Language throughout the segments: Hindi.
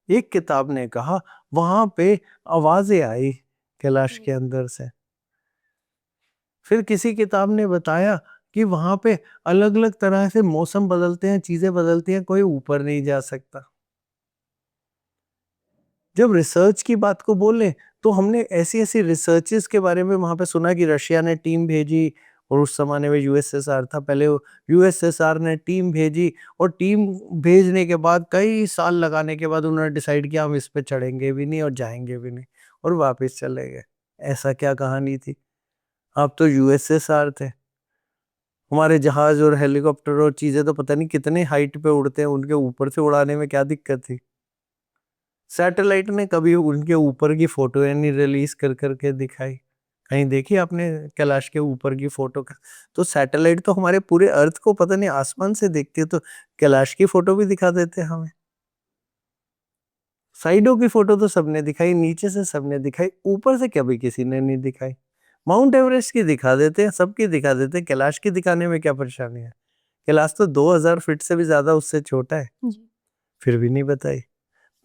एक किताब ने कहा वहां पे आवाजें आई कैलाश जी। के अंदर से। फिर किसी किताब ने बताया कि वहां पे अलग अलग तरह से मौसम बदलते हैं, चीजें बदलती हैं, कोई ऊपर नहीं जा सकता। जब रिसर्च की बात को बोले तो हमने ऐसी ऐसी रिसर्चेस के बारे में वहां पे सुना कि रशिया ने टीम भेजी, और उस जमाने में यूएसएसआर था पहले, यूएसएसआर ने टीम भेजी, और टीम भेजने के बाद कई साल लगाने के बाद उन्होंने डिसाइड किया हम इस पे चढ़ेंगे भी नहीं और जाएंगे भी नहीं, और वापस चले गए। ऐसा क्या कहानी थी? आप तो यूएसएसआर थे। हमारे जहाज और हेलीकॉप्टर और चीजें तो पता नहीं कितने हाइट पे उड़ते हैं, उनके ऊपर से उड़ाने में क्या दिक्कत थी? सैटेलाइट ने कभी उनके ऊपर की फोटो नहीं रिलीज कर करके दिखाई। कहीं देखी आपने कैलाश के ऊपर की फोटो का? तो सैटेलाइट तो हमारे पूरे अर्थ को पता नहीं आसमान से देखती है, तो कैलाश की फोटो भी दिखा देते हैं हमें। साइडों की फोटो तो सबने दिखाई, नीचे से सबने दिखाई, ऊपर से कभी किसी ने नहीं दिखाई। माउंट एवरेस्ट की दिखा देते हैं, सबकी दिखा देते हैं, कैलाश की दिखाने में क्या परेशानी है? कैलाश तो 2000 फीट से भी ज्यादा उससे छोटा है, जी। फिर भी नहीं बताई।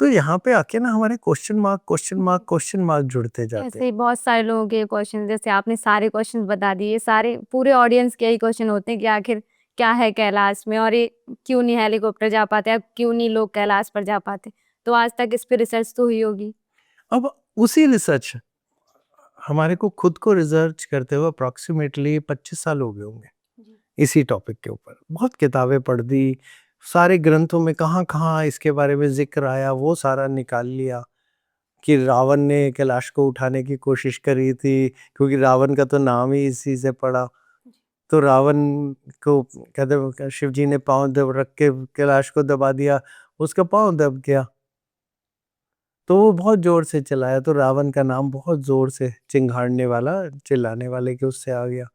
तो यहाँ पे आके ना हमारे क्वेश्चन मार्क क्वेश्चन मार्क जी। क्वेश्चन मार्क जुड़ते जाते ऐसे हैं। ही बहुत सारे लोगों के क्वेश्चन, जैसे आपने सारे क्वेश्चन बता दिए, सारे पूरे ऑडियंस के यही क्वेश्चन होते हैं कि आखिर क्या है कैलाश में, और ये क्यों नहीं हेलीकॉप्टर जा पाते, अब क्यों नहीं लोग कैलाश पर जा पाते। तो आज तक इस पे रिसर्च तो हुई होगी। अब उसी रिसर्च, हमारे को खुद को रिसर्च करते हुए अप्रोक्सीमेटली 25 साल हो गए होंगे जी। इसी टॉपिक के ऊपर। बहुत किताबें पढ़ दी, सारे ग्रंथों में कहाँ कहाँ इसके बारे में जिक्र आया वो सारा निकाल लिया, कि रावण ने कैलाश को उठाने की कोशिश करी थी, क्योंकि रावण का तो नाम ही इसी से पड़ा। तो रावण को कहते शिव जी ने पाँव दब रख के कैलाश को दबा दिया, उसका पाँव दब गया, तो वो बहुत जोर से चिल्लाया, तो रावण का नाम बहुत जोर से चिंघाड़ने वाला, चिल्लाने वाले के उससे आ गया।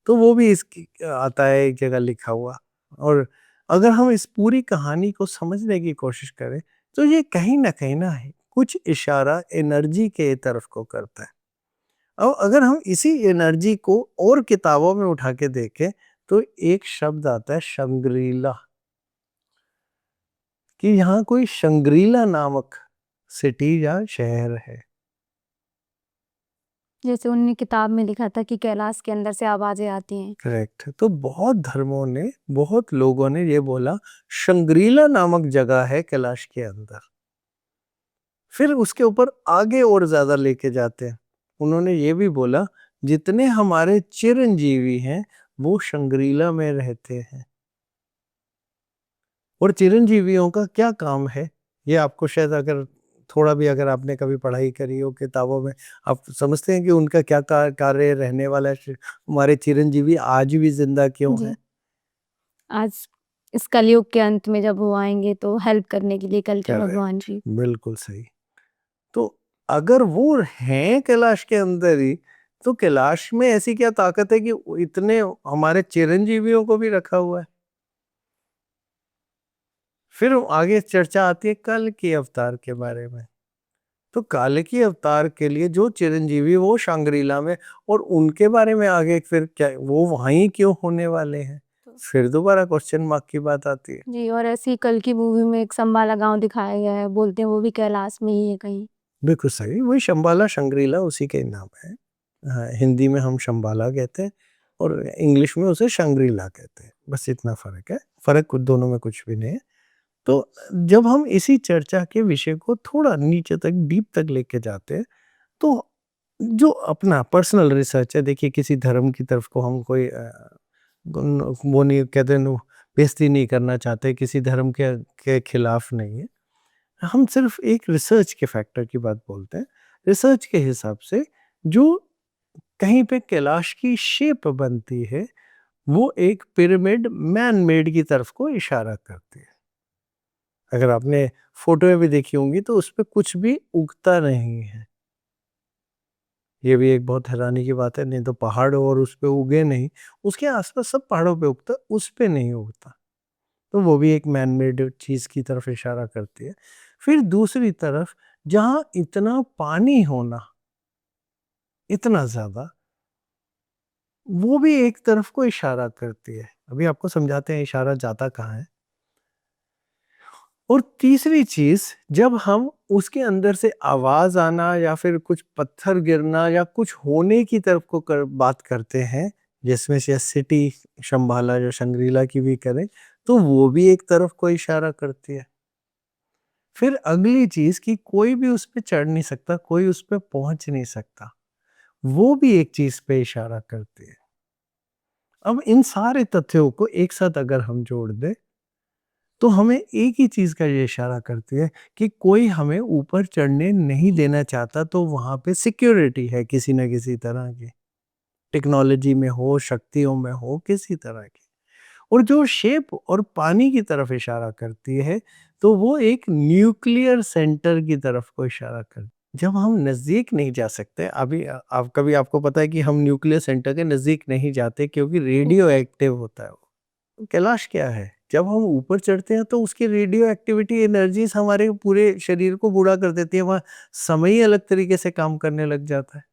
तो वो भी इसकी आता है एक जगह लिखा हुआ। और अगर हम इस पूरी कहानी को समझने की कोशिश करें तो ये कहीं ना है कुछ इशारा एनर्जी के तरफ को करता है। अब अगर हम इसी एनर्जी को और किताबों में उठा के देखें तो एक शब्द आता है शंग्रीला, कि यहाँ कोई शंग्रीला नामक सिटी या शहर है। जैसे उन्होंने किताब में लिखा था कि कैलाश के अंदर से आवाजें आती हैं। करेक्ट। तो बहुत धर्मों ने, बहुत लोगों ने ये बोला शंग्रीला नामक जगह है कैलाश के अंदर। फिर उसके ऊपर आगे और ज्यादा लेके जाते हैं, उन्होंने ये भी बोला जितने हमारे चिरंजीवी हैं वो शंग्रीला में रहते हैं। और चिरंजीवियों का क्या काम है, ये आपको शायद अगर थोड़ा भी अगर आपने कभी पढ़ाई करी हो किताबों में, आप समझते हैं कि उनका क्या कार्य रहने वाला है? हमारे चिरंजीवी आज भी जिंदा क्यों जी। हैं? आज इस कलयुग के अंत में जब वो आएंगे तो हेल्प करने के लिए कल के भगवान करेक्ट, की। बिल्कुल सही। तो अगर वो हैं कैलाश के अंदर ही, तो कैलाश में ऐसी क्या ताकत है कि इतने हमारे चिरंजीवियों को भी रखा हुआ है? फिर आगे चर्चा आती है कल के अवतार के बारे में। तो काल की अवतार के लिए जो चिरंजीवी वो शांग्रीला में, और उनके बारे में आगे फिर क्या वो वहीं क्यों होने वाले हैं? तो फिर दोबारा क्वेश्चन मार्क की बात आती है। जी, और ऐसी ही कल की मूवी में एक संबाला गांव दिखाया गया है, बोलते हैं वो भी कैलाश में ही है कहीं। बिल्कुल सही, वही शंबाला शंग्रीला उसी के नाम है। हाँ, हिंदी में हम शंबाला कहते हैं और इंग्लिश में उसे शंग्रीला कहते हैं, बस इतना फर्क है। फर्क दोनों में कुछ भी नहीं है। तो जब हम इसी चर्चा के विषय को थोड़ा नीचे तक डीप तक लेके जाते हैं, तो जो अपना पर्सनल रिसर्च है, देखिए किसी धर्म की तरफ को हम कोई वो नहीं कहते नो, बेइज्जती नहीं करना चाहते, किसी धर्म के खिलाफ नहीं है। हम सिर्फ एक रिसर्च के फैक्टर की बात बोलते हैं। रिसर्च के हिसाब से जो कहीं पे कैलाश की शेप बनती है वो एक पिरामिड मैन मेड की तरफ को इशारा करती है। अगर आपने फोटो में भी देखी होंगी तो उस पे कुछ भी उगता नहीं है। ये भी एक बहुत हैरानी की बात है, नहीं तो पहाड़ और उस पे उगे नहीं, उसके आसपास सब पहाड़ों पे उगता, उस पे नहीं उगता। तो वो भी एक मैन मेड चीज की तरफ इशारा करती है। फिर दूसरी तरफ जहाँ इतना पानी होना, इतना ज्यादा, वो भी एक तरफ को इशारा करती है। अभी आपको समझाते हैं इशारा जाता कहाँ है। और तीसरी चीज, जब हम उसके अंदर से आवाज आना या फिर कुछ पत्थर गिरना या कुछ होने की तरफ को बात करते हैं, जिसमें से सिटी शंबाला जो शंग्रीला की भी करें, तो वो भी एक तरफ को इशारा करती है। फिर अगली चीज कि कोई भी उस पे चढ़ नहीं सकता, कोई उस पे पहुंच नहीं सकता, वो भी एक चीज पे इशारा करती है। अब इन सारे तथ्यों को एक साथ अगर हम जोड़ दें, तो हमें एक ही चीज का ये इशारा करती है कि कोई हमें ऊपर चढ़ने नहीं देना चाहता, तो वहां पे सिक्योरिटी है किसी न किसी तरह की, टेक्नोलॉजी में हो, शक्तियों में हो, किसी तरह की। और जो शेप और पानी की तरफ इशारा करती है, तो वो एक न्यूक्लियर सेंटर की तरफ को इशारा करती है। जब हम नज़दीक नहीं जा सकते, अभी आप कभी आपको पता है कि हम न्यूक्लियर सेंटर के नज़दीक नहीं जाते क्योंकि रेडियो एक्टिव होता है वो। तो कैलाश क्या है? जब हम ऊपर चढ़ते हैं तो उसकी रेडियो एक्टिविटी एनर्जीज हमारे पूरे शरीर को बूढ़ा कर देती है, वहाँ समय ही अलग तरीके से काम करने लग जाता है।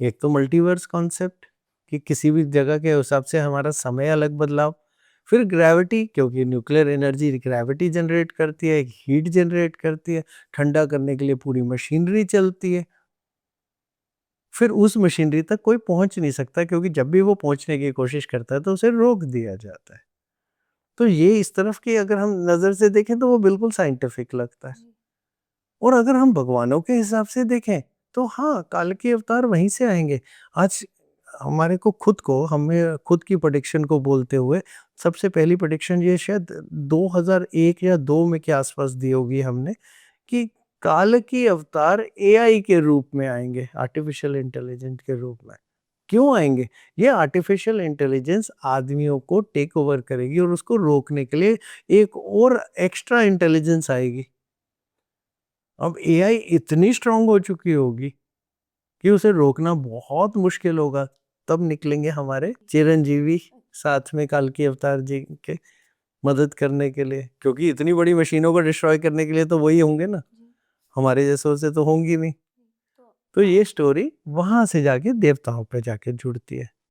एक तो मल्टीवर्स कॉन्सेप्ट कि किसी भी जगह के हिसाब से हमारा समय अलग बदलाव, फिर ग्रेविटी, क्योंकि न्यूक्लियर एनर्जी ग्रेविटी जनरेट करती है, हीट जनरेट करती है, ठंडा करने के लिए पूरी मशीनरी चलती है। फिर उस मशीनरी तक कोई पहुंच नहीं सकता क्योंकि जब भी वो पहुंचने की कोशिश करता है तो उसे रोक दिया जाता है। तो ये इस तरफ की अगर हम नज़र से देखें तो वो बिल्कुल साइंटिफिक लगता है। और अगर हम भगवानों के हिसाब से देखें तो हाँ, काल के अवतार वहीं से आएंगे। आज हमारे को हमें खुद की प्रेडिक्शन को बोलते हुए सबसे पहली प्रेडिक्शन ये शायद 2001 या 2 में के आसपास दी होगी हमने, कि काल की अवतार एआई के रूप में आएंगे, आर्टिफिशियल इंटेलिजेंस के रूप में। क्यों आएंगे? ये आर्टिफिशियल इंटेलिजेंस आदमियों को टेक ओवर करेगी और उसको रोकने के लिए एक और एक्स्ट्रा इंटेलिजेंस आएगी। अब एआई इतनी स्ट्रांग हो चुकी होगी कि उसे रोकना बहुत मुश्किल होगा। तब निकलेंगे हमारे चिरंजीवी साथ में काल की अवतार जी के मदद करने के लिए, क्योंकि इतनी बड़ी मशीनों को डिस्ट्रॉय करने के लिए तो वही होंगे ना, हमारे जैसों से तो होंगी नहीं। तो ये स्टोरी वहां से जाके देवताओं पे जाके जुड़ती है।